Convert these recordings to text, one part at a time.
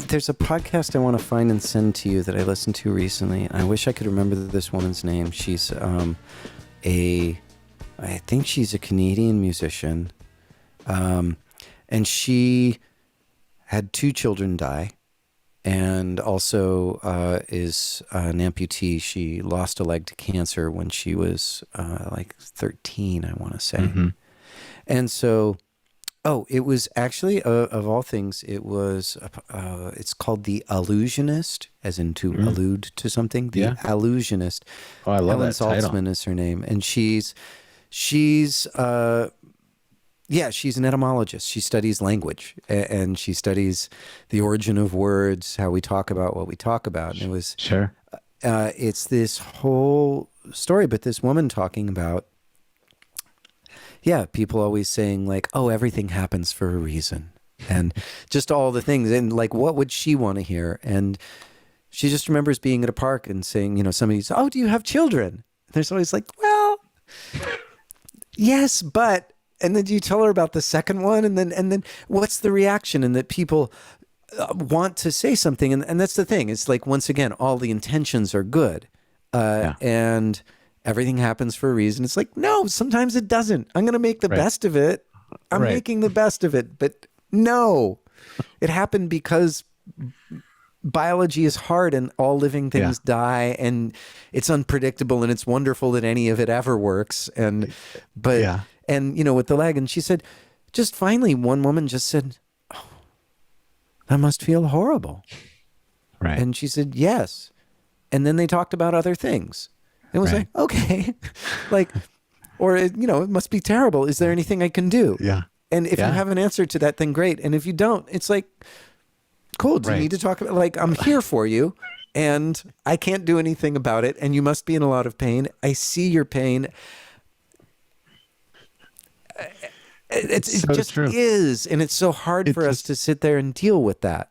There's a podcast I want to find and send to you that I listened to recently. I wish I could remember this woman's name. She's I think she's a Canadian musician, and she had 2 children die, and also is an amputee. She lost a leg to cancer when she was like 13, I want to say. Mm-hmm. And so, it was actually, of all things, it was, it's called The Allusionist, as in to allude to something. The Allusionist. Oh, I love Ellen that title. Saltzman is her name. And she's she's an etymologist. She studies language, and she studies the origin of words, how we talk about what we talk about. And it was, Sure. it's this whole story, but this woman talking about, people always saying like, oh, everything happens for a reason, and just all the things. And like, what would she want to hear? And she just remembers being at a park and saying, somebody's, oh, do you have children? And there's always like, well, yes, but, and then you tell her about the second one, and then what's the reaction? And that people want to say something. And that's the thing. It's like, once again, all the intentions are good. And everything happens for a reason. It's like, no, sometimes it doesn't. I'm going to make the best of it. I'm making the best of it. But no, it happened because biology is hard and all living things die, and it's unpredictable, and it's wonderful that any of it ever works. And with the leg, and she said, just finally, one woman just said, oh, that must feel horrible. Right. And she said, yes. And then they talked about other things. It was like, okay, like, or, it must be terrible. Is there anything I can do? Yeah. And if you have an answer to that, then great. And if you don't, it's like, cool. Do you need to talk about, like, I'm here for you and I can't do anything about it. And you must be in a lot of pain. I see your pain. It so just true. is. And it's so hard for us to sit there and deal with that.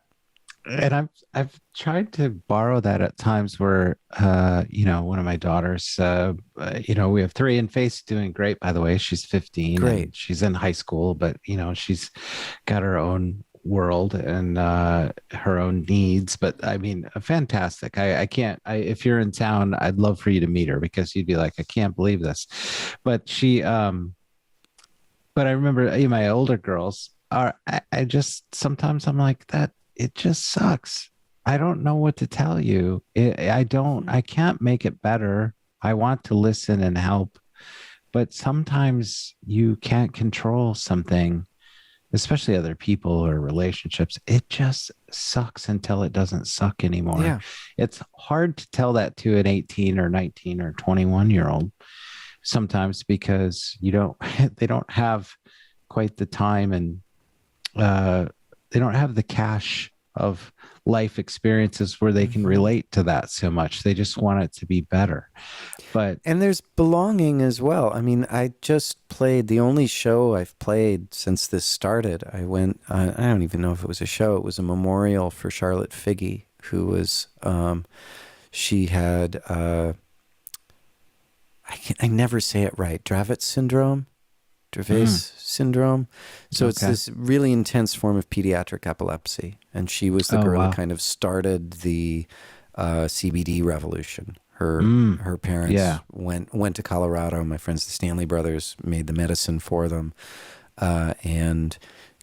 And I've tried to borrow that at times where, one of my daughters, we have 3, and Faith's doing great, by the way. She's 15. Great. She's in high school, but, she's got her own world and her own needs. But I mean, fantastic. I can't, if you're in town, I'd love for you to meet her, because you'd be like, I can't believe this. But but I remember my older girls are, I just, sometimes I'm like that. It just sucks. I don't know what to tell you. I can't make it better. I want to listen and help, but sometimes you can't control something, especially other people or relationships. It just sucks until it doesn't suck anymore. Yeah. It's hard to tell that to an 18 or 19 or 21-year-old sometimes, because they don't have quite the time, and they don't have the cache of life experiences where they can relate to that so much. They just want it to be better. And there's belonging as well. I mean, I just played the only show I've played since this started. I don't even know if it was a show. It was a memorial for Charlotte Figge, who was, she had, I never say it right, Dravet syndrome. So it's this really intense form of pediatric epilepsy. And she was the girl that kind of started the CBD revolution. Her parents went to Colorado. My friends, the Stanley brothers, made the medicine for them, and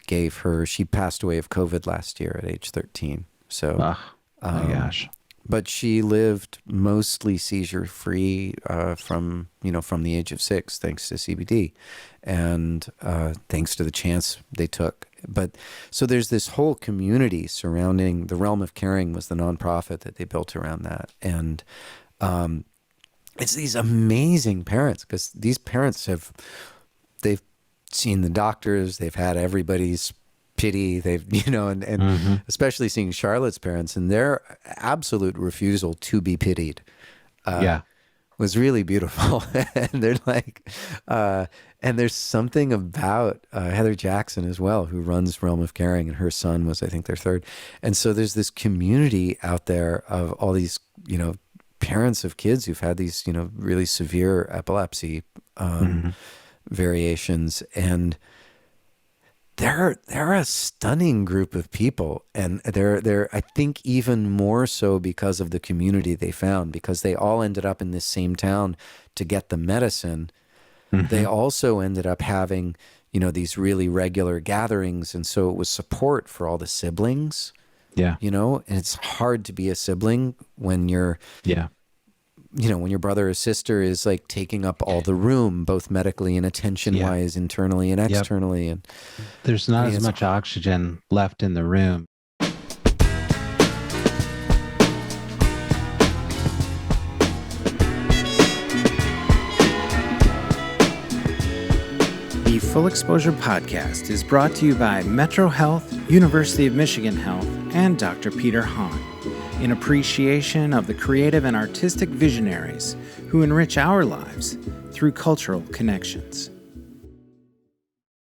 gave her, she passed away of COVID last year at age 13. So, my gosh. But she lived mostly seizure-free from the age of 6, thanks to CBD, and thanks to the chance they took. But so there's this whole community surrounding the Realm of Caring, was the nonprofit that they built around that, and it's these amazing parents, because these parents they've seen the doctors, they've had everybody's pity, they've especially seeing Charlotte's parents and their absolute refusal to be pitied was really beautiful. And they're like and there's something about Heather Jackson as well, who runs Realm of Caring, and her son was, I think, their third. And so there's this community out there of all these parents of kids who've had these really severe epilepsy variations, and they're a stunning group of people, and they're I think even more so because of the community they found, because they all ended up in this same town to get the medicine. They also ended up having, these really regular gatherings, and so it was support for all the siblings. Yeah. And it's hard to be a sibling when you're Yeah. when your brother or sister is like taking up all the room, both medically and attention wise, internally and externally. And there's not as much oxygen left in the room. The Full Exposure Podcast is brought to you by Metro Health, University of Michigan Health, and Dr. Peter Hahn, in appreciation of the creative and artistic visionaries who enrich our lives through cultural connections.